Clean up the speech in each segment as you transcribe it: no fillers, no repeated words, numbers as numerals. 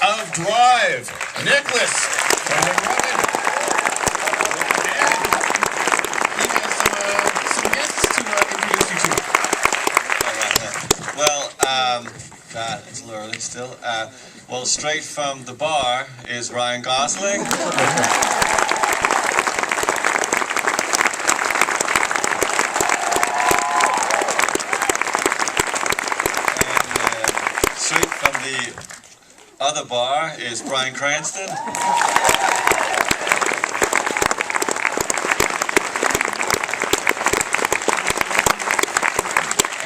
of Drive, Nicolas. And he has some guests to introduce you to. Well, God, it's a little early still. Well, straight from the bar is Ryan Gosling. Straight from the other bar is Bryan Cranston.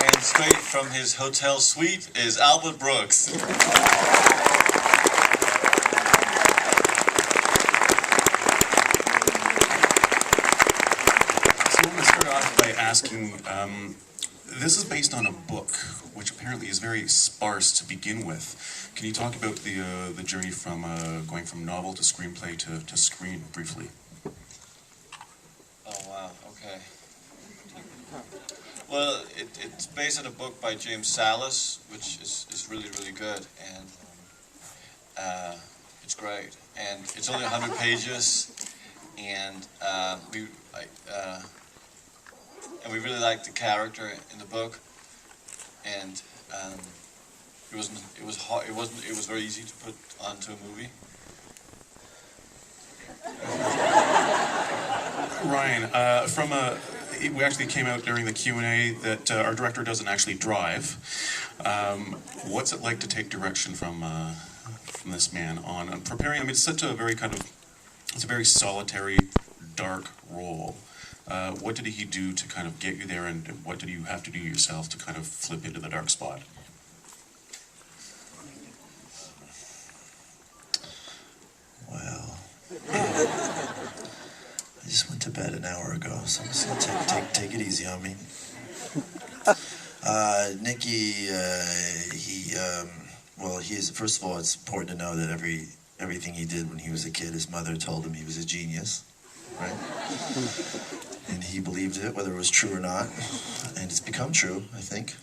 And straight from his hotel suite is Albert Brooks. So I'm going to start off by asking, this is based on a book, which apparently is very sparse to begin with. Can you talk about the journey from going from novel to screenplay to screen briefly? Oh, wow, okay. Well, it's based on a book by James Salas, which is really, really good, and it's great. And it's only 100 pages, and we really liked the character in the book, and it was very easy to put onto a movie. Ryan, we actually came out during the Q&A that our director doesn't actually drive. What's it like to take direction from this man on preparing? I mean, it's such a very it's a very solitary, dark role. What did he do to kind of get you there, and what did you have to do yourself to kind of flip into the dark spot? Well, I just went to bed an hour ago, so I'm just gonna take it easy on me. Nicky, first of all, it's important to know that everything he did when he was a kid, his mother told him he was a genius, right? And he believed it, whether it was true or not, and it's become true, I think.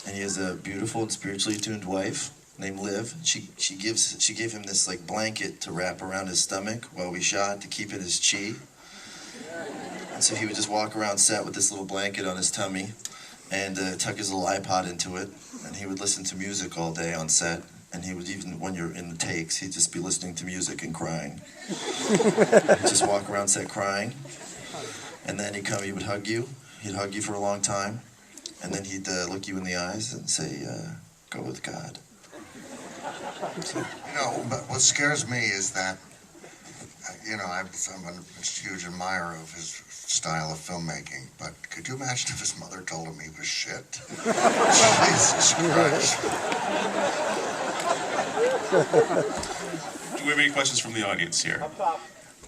And he has a beautiful and spiritually attuned wife named Liv. She gave him this like blanket to wrap around his stomach while we shot to keep it as chi. And so he would just walk around set with this little blanket on his tummy and tuck his little iPod into it, and he would listen to music all day on set. And he would, even when you're in the takes, he'd just be listening to music and crying. He'd just walk around set crying, and then he would hug you. He'd hug you for a long time, and then he'd look you in the eyes and say, "Go with God." You know, but what scares me is that, I'm a huge admirer of his style of filmmaking, but could you imagine if his mother told him he was shit? Jesus Christ. Do we have any questions from the audience here? Up top.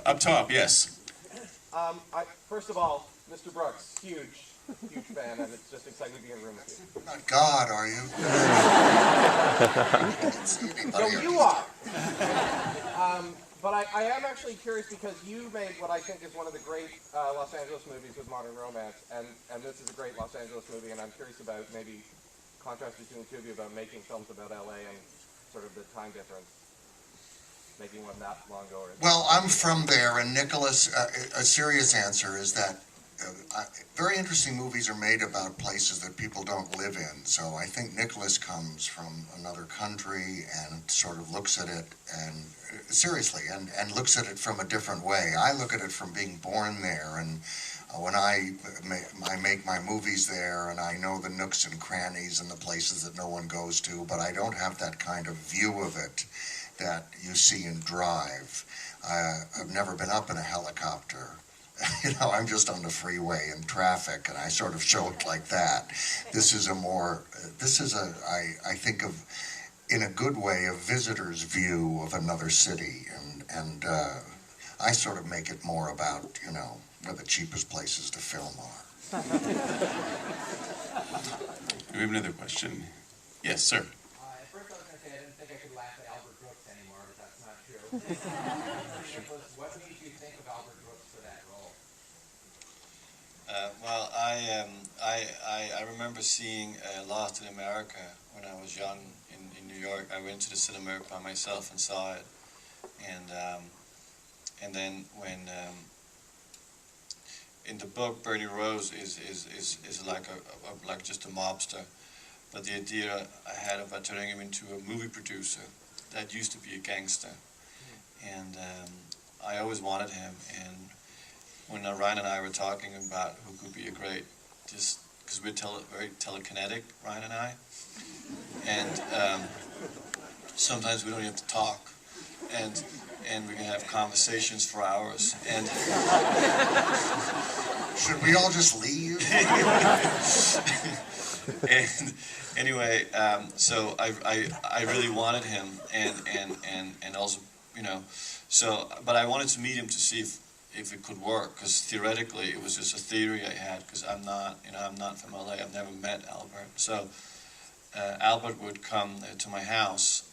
Up top, yes. First of all, Mr. Brooks, huge fan, and it's just exciting to be in a room with you. You're not God, are you? So you are. But I am actually curious because you made what I think is one of the great Los Angeles movies with modern romance, and this is a great Los Angeles movie, and I'm curious about maybe contrast between the two of you about making films about LA and sort of the time difference, making one that long ago. Well, I'm from there, and Nicolas, a serious answer is that very interesting movies are made about places that people don't live in. So I think Nicolas comes from another country and sort of looks at it and seriously and looks at it from a different way. I look at it from being born there, and when I make my movies there, and I know the nooks and crannies and the places that no one goes to, but I don't have that kind of view of it that you see in Drive. I've never been up in a helicopter. I'm just on the freeway in traffic, and I sort of show it like that. I think of, in a good way, a visitor's view of another city, and I sort of make it more about, where the cheapest places to film are. We have another question. Yes, sir. At first I was going to say I didn't think I could laugh at Albert Brooks anymore, but that's not true. What made you think of Albert Brooks for that role? Well, I remember seeing Lost in America when I was young in New York. I went to the cinema by myself and saw it, and then when in the book Bernie Rose is like just a mobster, but the idea I had about turning him into a movie producer that used to be a gangster, and I always wanted him. And when Ryan and I were talking about who could be a great, just because we're very telekinetic, Ryan and I, and sometimes we don't have to talk, and we can have conversations for hours. And should we all just leave? And anyway, so I really wanted him, and also, you know, so, but I wanted to meet him to see if it could work, because theoretically it was just a theory I had, because I'm not from LA, I've never met Albert. So Albert would come to my house,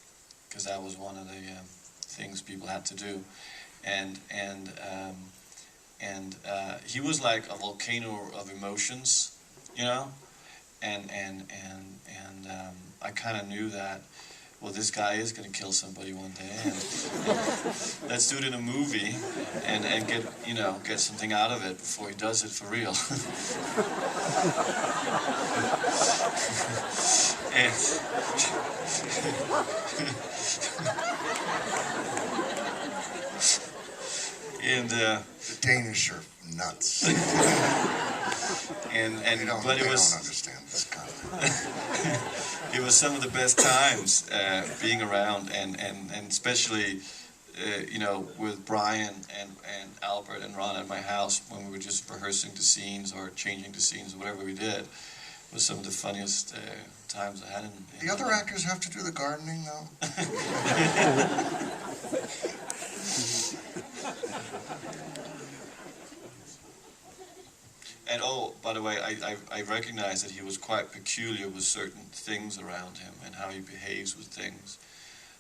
because that was one of the things people had to do, and he was like a volcano of emotions, you know, and I kind of knew that, well, this guy is going to kill somebody one day, and let's do it in a movie, and get something out of it before he does it for real. and The Danish are nuts. They don't understand this kind of. It was some of the best times being around, and especially with Bryan and Albert and Ron at my house when we were just rehearsing the scenes or changing the scenes or whatever we did, was some of the funniest times I had in the other actors have to do the gardening though. And oh, by the way, I recognize that he was quite peculiar with certain things around him and how he behaves with things.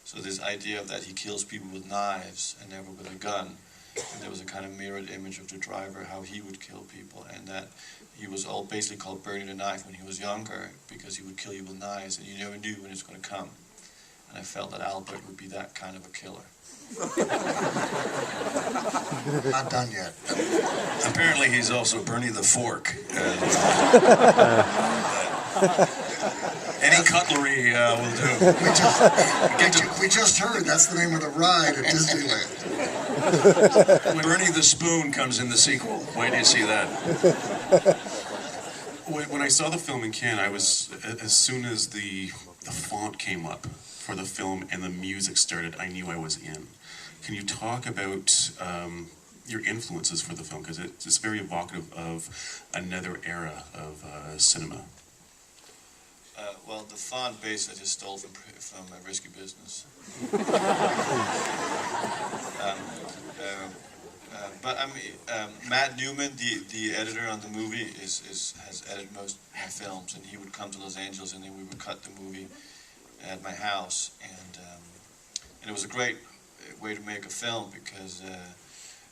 So this idea of that he kills people with knives and never with a gun, and there was a kind of mirrored image of the driver, how he would kill people, and that he was all basically called Bernie the Knife when he was younger, because he would kill you with knives and you never knew when it was going to come. And I felt that Albert would be that kind of a killer. Not done yet. Apparently he's also Bernie the Fork. Any cutlery will do. We just heard that's the name of the ride at Disneyland. Bernie the Spoon comes in the sequel. Wait till you see that. When I saw the film in Cannes, I was, as soon as the font came up for the film and the music started, I knew I was in. Can you talk about your influences for the film? Because it's very evocative of another era of cinema. Well, the font base I just stole from Risky Business. But I mean, Matt Newman, the editor on the movie, has edited most of my films, and he would come to Los Angeles, and then we would cut the movie at my house, and it was a great way to make a film, because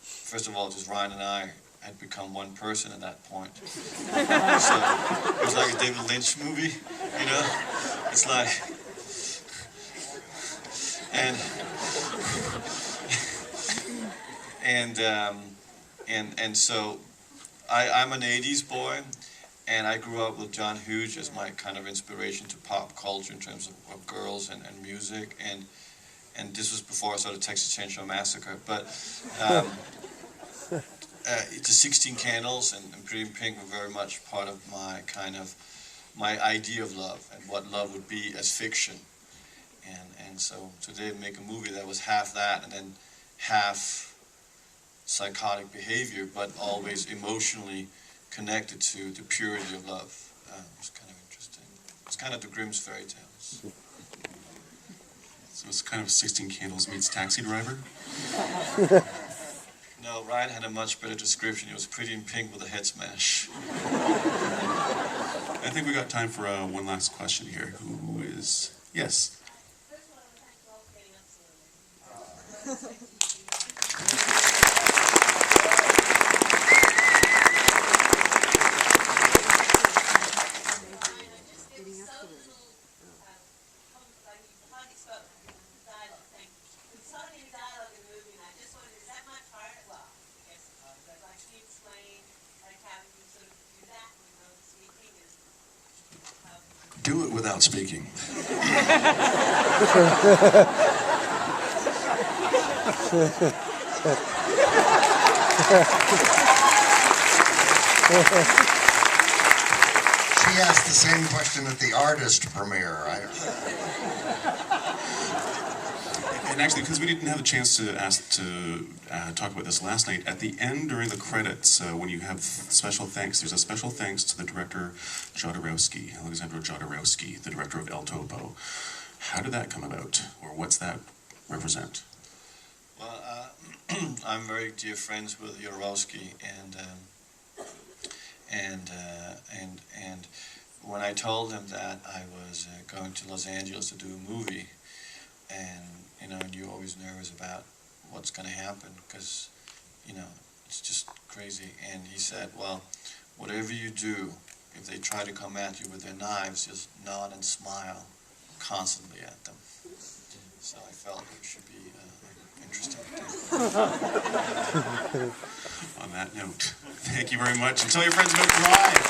first of all, just Ryan and I had become one person at that point. So it was like a David Lynch movie, you know? It's like, and so I'm an 80s boy, and I grew up with John Hughes as my kind of inspiration to pop culture in terms of girls and music, and this was before I saw the Texas Chainsaw Massacre, but the 16 Candles and Pretty in Pink were very much part of my idea of love and what love would be as fiction, and so today make a movie that was half that and then half psychotic behavior, but always emotionally connected to the purity of love. It's kind of interesting. It's kind of the Grimm's fairy tales. So it's kind of 16 Candles meets Taxi Driver? No, Ryan had a much better description. He was Pretty in Pink with a head smash. I think we got time for one last question here. Who is... Yes? Do it without speaking. She asked the same question at the artist premiere. And actually, because we didn't have a chance to talk about this last night, at the end during the credits, when you have special thanks, there's a special thanks to the director Alexander Jodorowsky, the director of El Topo. How did that come about, or what's that represent? Well, I'm very dear friends with Jodorowsky, and when I told him that I was going to Los Angeles to do a movie, and you're always nervous about what's going to happen because it's just crazy. And he said, well, whatever you do, if they try to come at you with their knives, just nod and smile constantly at them. So I felt it should be interesting. On that note, thank you very much, and tell your friends about Bryan.